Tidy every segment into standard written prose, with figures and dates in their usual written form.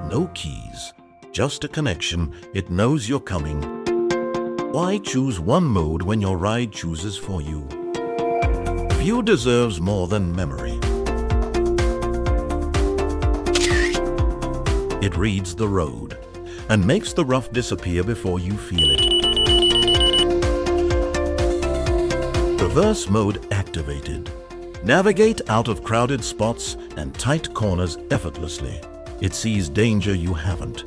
No keys, just a connection. It knows you're coming. Why choose one mode when your ride chooses for you? View deserves more than memory. It reads the road and makes the rough disappear before you feel it. Reverse mode activated. Navigate out of crowded spots and tight corners effortlessly. It sees danger you haven't.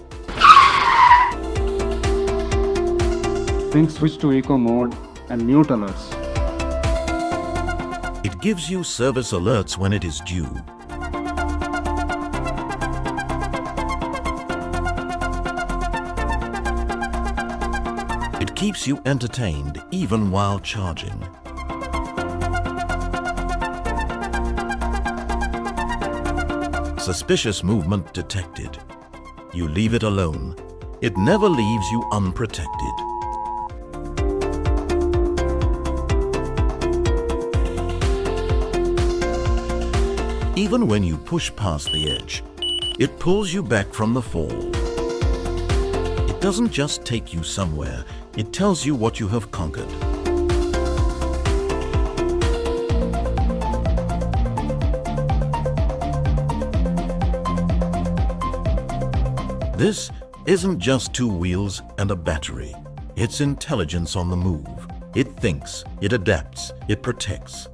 Thinqx switch to eco mode and mute alerts. It gives you service alerts when it is due. It keeps you entertained even while charging. Suspicious movement detected. You leave it alone. It never leaves you unprotected. Even when you push past the edge, it pulls you back from the fall. It doesn't just take you somewhere, it tells you what you have conquered. This isn't just two wheels and a battery. It's intelligence on the move. It thinks, it adapts, it protects.